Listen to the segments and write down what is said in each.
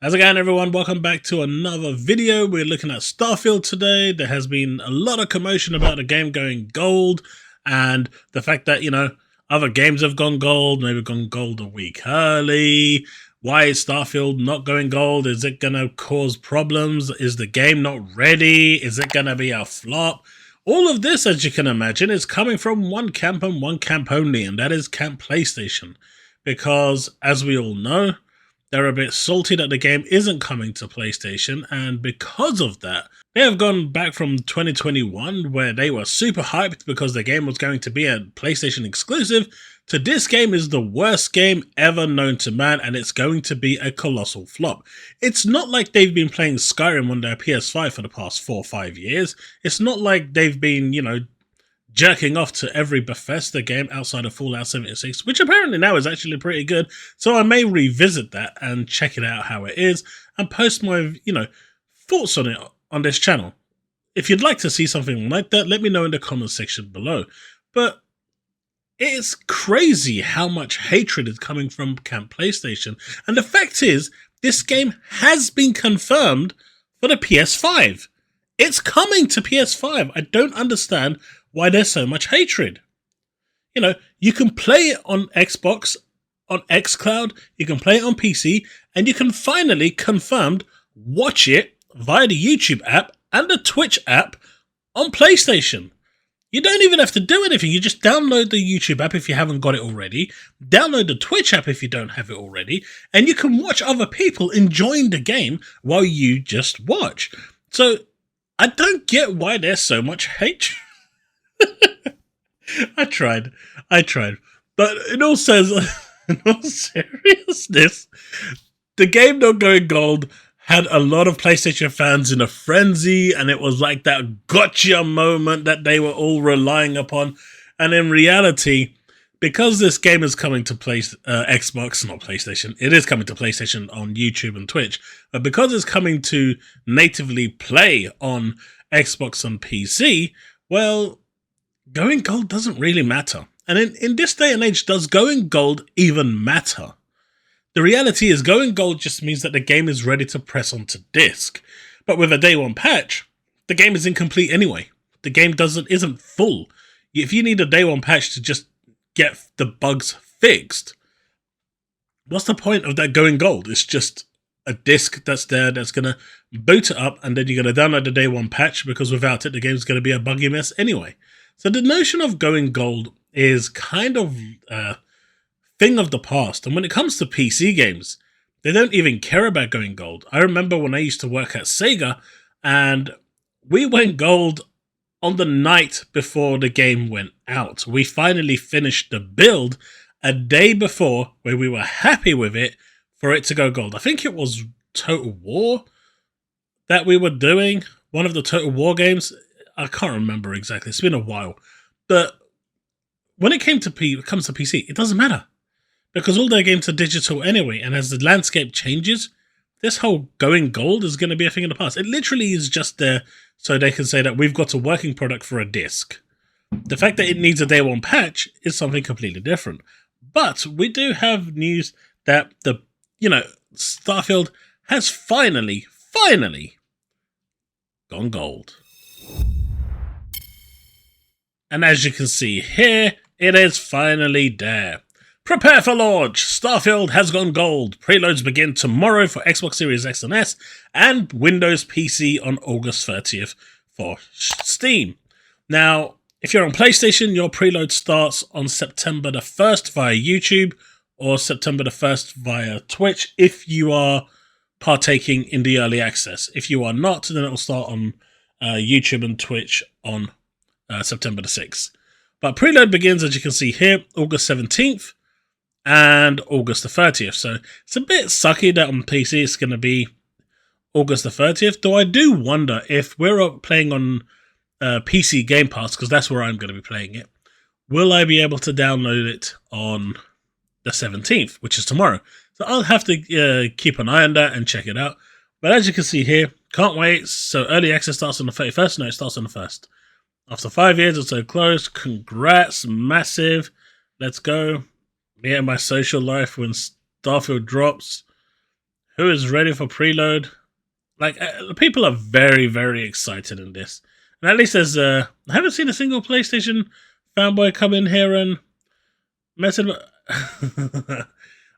How's it going, everyone? Welcome back to another video. We're looking at Starfield today. There has been a lot of commotion about the game going gold and the fact that, other games have gone gold, maybe gone gold a week early. Why is Starfield not going gold? Is it going to cause problems? Is the game not ready? Is it going to be a flop? All of this, as you can imagine, is coming from one camp and one camp only, and that is Camp PlayStation. Because, as we all know, they're a bit salty that the game isn't coming to PlayStation, and because of that, they have gone back from 2021, where they were super hyped because the game was going to be a PlayStation exclusive, to this game is the worst game ever known to man, and it's going to be a colossal flop. It's not like they've been playing Skyrim on their PS5 for the past 4 or 5 years. It's not like they've been, jerking off to every Bethesda game outside of Fallout 76, which apparently now is actually pretty good. So I may revisit that and check it out how it is and post my, thoughts on it on this channel. If you'd like to see something like that, let me know in the comment section below. But it's crazy how much hatred is coming from Camp PlayStation. And the fact is, this game has been confirmed for the PS5. It's coming to PS5. I don't understand why there's so much hatred. You can play it on Xbox, on xCloud, you can play it on PC, and you can finally watch it via the YouTube app and the Twitch app on PlayStation. You don't even have to do anything. You just download the YouTube app if you haven't got it already, download the Twitch app if you don't have it already, and you can watch other people enjoying the game while you just watch. So, I don't get why there's so much hatred. I tried. But in all seriousness, the game not going gold had a lot of PlayStation fans in a frenzy, and it was like that gotcha moment that they were all relying upon. And in reality, because this game is coming to Xbox, not PlayStation, it is coming to PlayStation on YouTube and Twitch, but because it's coming to natively play on Xbox and PC, well, going gold doesn't really matter. And in this day and age, does going gold even matter? The reality is going gold just means that the game is ready to press onto disc. But with a day one patch, the game is incomplete anyway. The game isn't full. If you need a day one patch to just get the bugs fixed, what's the point of that going gold? It's just a disc that's there that's going to boot it up, and then you're going to download the day one patch, because without it, the game's going to be a buggy mess anyway. So the notion of going gold is kind of a thing of the past. And when it comes to PC games, they don't even care about going gold. I remember when I used to work at Sega, and we went gold on the night before the game went out. We finally finished the build a day before, where we were happy with it for it to go gold. I think it was Total War that we were doing, one of the Total War games. I can't remember exactly. It's been a while. But when it comes to PC, it doesn't matter, because all their games are digital anyway. And as the landscape changes, this whole going gold is going to be a thing in the past. It literally is just there so they can say that we've got a working product for a disc. The fact that it needs a day one patch is something completely different. But we do have news that Starfield has finally gone gold. And as you can see here, it is finally there. Prepare for launch! Starfield has gone gold. Preloads begin tomorrow for Xbox Series X and S, and Windows PC on August 30th for Steam. Now, if you're on PlayStation, your preload starts on September the 1st via YouTube, or September the 1st via Twitch if you are partaking in the early access. If you are not, then it will start on YouTube and Twitch on September the 6th. But preload begins, as you can see here, August 17th and August the 30th. So it's a bit sucky that on PC it's going to be August the 30th, though I do wonder if we're playing on PC Game Pass, because that's where I'm going to be playing it, will I be able to download it on the 17th, which is tomorrow. So I'll have to keep an eye on that and check it out. But as you can see here, can't wait. So early access starts on the 31st. No, it starts on the 1st. After 5 years or so close, congrats, massive. Let's go. Me and my social life when Starfield drops. Who is ready for preload? Like, people are very, very excited in this. And at least there's, I haven't seen a single PlayStation fanboy come in here and mess it up.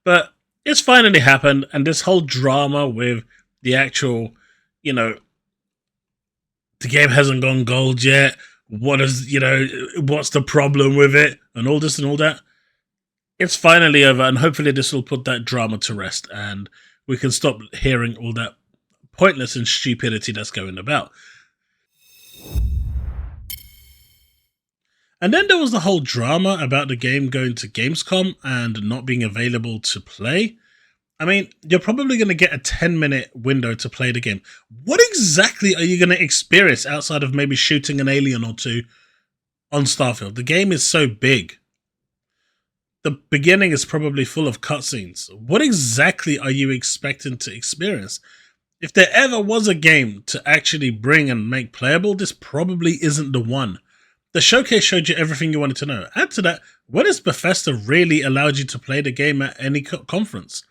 But it's finally happened, and this whole drama with the actual, you know, the game hasn't gone gold yet. What is, what's the problem with it? And all this and all that. It's finally over, and hopefully this will put that drama to rest, and we can stop hearing all that pointless and stupidity that's going about. And then there was the whole drama about the game going to Gamescom and not being available to play. I mean, you're probably going to get a 10-minute window to play the game. What exactly are you going to experience outside of maybe shooting an alien or two on Starfield? The game is so big. The beginning is probably full of cutscenes. What exactly are you expecting to experience? If there ever was a game to actually bring and make playable, this probably isn't the one. The showcase showed you everything you wanted to know. Add to that, when has Bethesda really allowed you to play the game at any conference?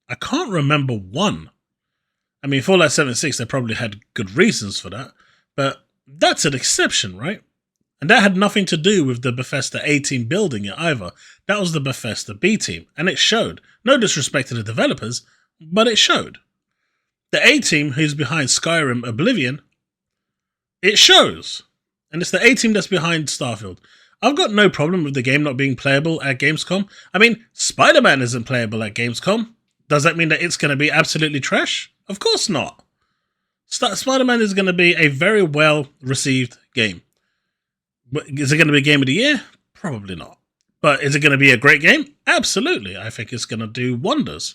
I can't remember one. I mean, Fallout 76, they probably had good reasons for that, but that's an exception, right? And that had nothing to do with the Bethesda A team building it either. That was the Bethesda B team, and it showed. No disrespect to the developers, but it showed. The A team, who's behind Skyrim Oblivion, it shows. And it's the A team that's behind Starfield. I've got no problem with the game not being playable at Gamescom. I mean, Spider-Man isn't playable at Gamescom. Does that mean that it's going to be absolutely trash? Of course not. Spider-Man is going to be a very well-received game. Is it going to be Game of the Year? Probably not. But is it going to be a great game? Absolutely. I think it's going to do wonders.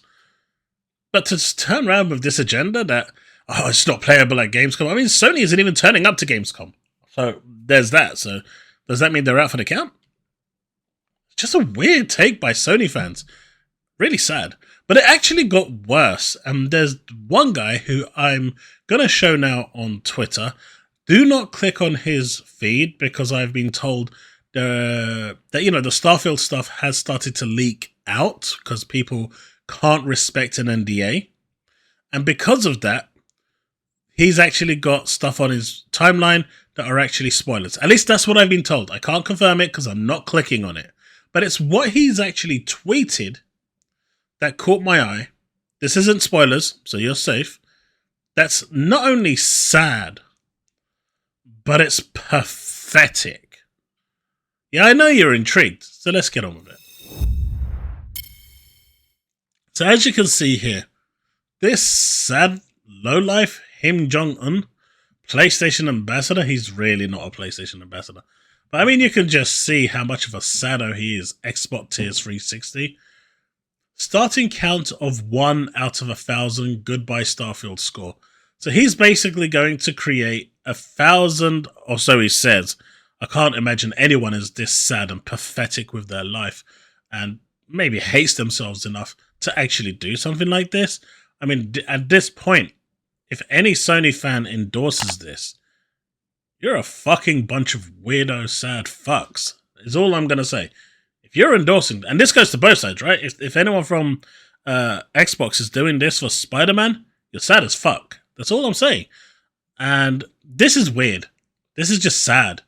But to turn around with this agenda that, it's not playable at Gamescom. I mean, Sony isn't even turning up to Gamescom. So there's that. So does that mean they're out for the count? It's just a weird take by Sony fans. Really sad. But it actually got worse. And there's one guy who I'm going to show now on Twitter. Do not click on his feed because I've been told that the Starfield stuff has started to leak out because people can't respect an NDA. And because of that, he's actually got stuff on his timeline that are actually spoilers. At least that's what I've been told. I can't confirm it because I'm not clicking on it. But it's what he's actually tweeted that caught my eye. This isn't spoilers, so you're safe. That's not only sad, but it's pathetic. Yeah, I know you're intrigued, so let's get on with it. So as you can see here, this sad lowlife Kim Jong-un, PlayStation ambassador, he's really not a PlayStation ambassador. But I mean, you can just see how much of a saddo he is, Xbox Tiers 360. Starting count of 1 out of 1,000 goodbye Starfield score. So he's basically going to create 1,000, or so he says. I can't imagine anyone is this sad and pathetic with their life and maybe hates themselves enough to actually do something like this. I mean, at this point, if any Sony fan endorses this, you're a fucking bunch of weirdo sad fucks, is all I'm going to say. If you're endorsing, and this goes to both sides, right? If anyone from Xbox is doing this for Spider-Man, you're sad as fuck. That's all I'm saying. And this is weird. This is just sad.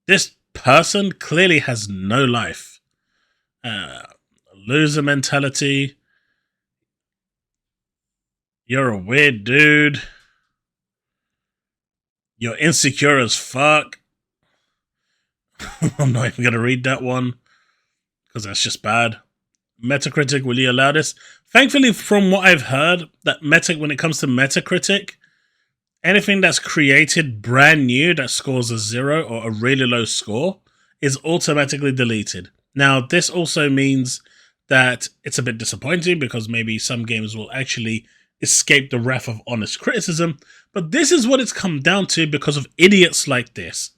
This person clearly has no life. Loser mentality. You're a weird dude. You're insecure as fuck. I'm not even going to read that one because that's just bad. Metacritic, will you allow this? Thankfully, from what I've heard, that when it comes to Metacritic, anything that's created brand new that scores a 0 or a really low score is automatically deleted. Now, this also means that it's a bit disappointing because maybe some games will actually escape the wrath of honest criticism, but this is what it's come down to because of idiots like this.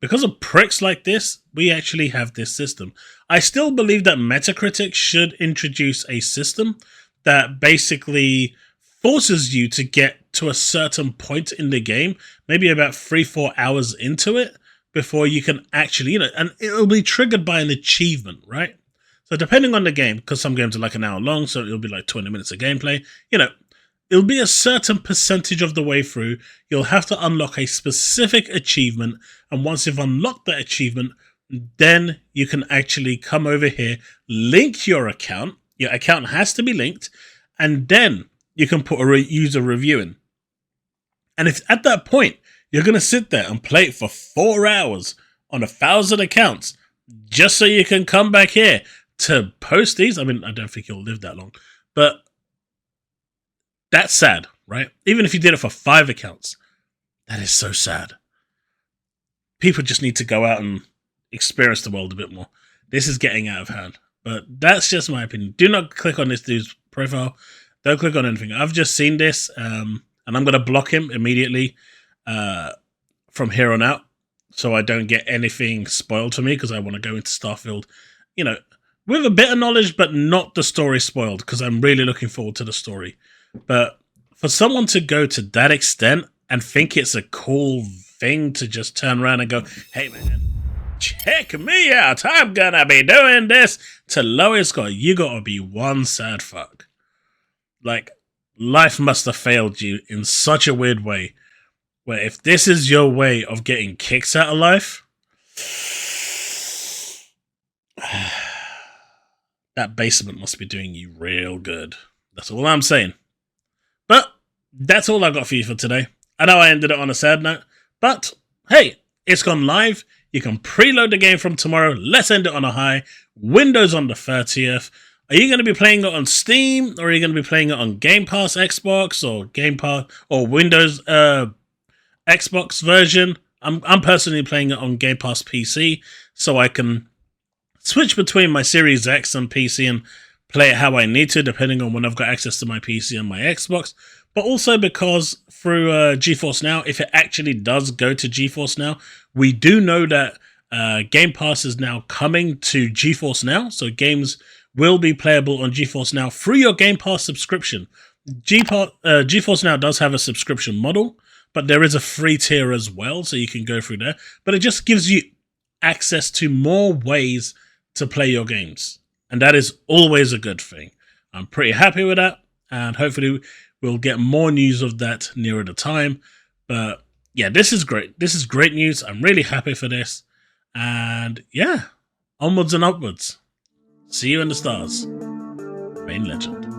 Because of pricks like this, we actually have this system. I still believe that Metacritic should introduce a system that basically forces you to get to a certain point in the game, maybe about 3-4 hours into it, before you can actually, and it'll be triggered by an achievement, right? So depending on the game, because some games are like an hour long, so it'll be like 20 minutes of gameplay, you know, it'll be a certain percentage of the way through. You'll have to unlock a specific achievement, and once you've unlocked that achievement, then you can actually come over here, link your account. Your account has to be linked, and then you can put a user review in. And if at that point you're going to sit there and play it for 4 hours on 1,000 accounts just so you can come back here to post these, I mean, I don't think you'll live that long, but that's sad, right? Even if you did it for 5 accounts, that is so sad. People just need to go out and experience the world a bit more. This is getting out of hand, but that's just my opinion. Do not click on this dude's profile. Don't click on anything. I've just seen this, and I'm going to block him immediately from here on out, so I don't get anything spoiled to me, because I want to go into Starfield, you know, with a bit of knowledge, but not the story spoiled, because I'm really looking forward to the story. But for someone to go to that extent and think it's a cool thing to just turn around and go, hey man, check me out, I'm gonna be doing this, to Lois Scott, you gotta be one sad fuck. Like, life must have failed you in such a weird way, where if this is your way of getting kicks out of life, that basement must be doing you real good. That's all I'm saying. But that's all I got for you for today. I know I ended it on a sad note, but hey, it's gone live. You can preload the game from tomorrow. Let's end it on a high. Windows on the 30th. Are you going to be playing it on Steam, or are you going to be playing it on Game Pass Xbox, or Game Pass or Windows Xbox version? I'm personally playing it on Game Pass PC, so I can switch between my Series X and PC and play it how I need to, depending on when I've got access to my PC and my Xbox. But also because through GeForce Now, if it actually does go to GeForce Now, we do know that Game Pass is now coming to GeForce Now, so games will be playable on GeForce Now through your Game Pass subscription. GeForce Now does have a subscription model, but there is a free tier as well, so you can go through there. But it just gives you access to more ways to play your games, and that is always a good thing. I'm pretty happy with that, and hopefully we'll get more news of that nearer the time. But yeah, this is great. This is great news. I'm really happy for this. And yeah, onwards and upwards. See you in the stars. Remain legend.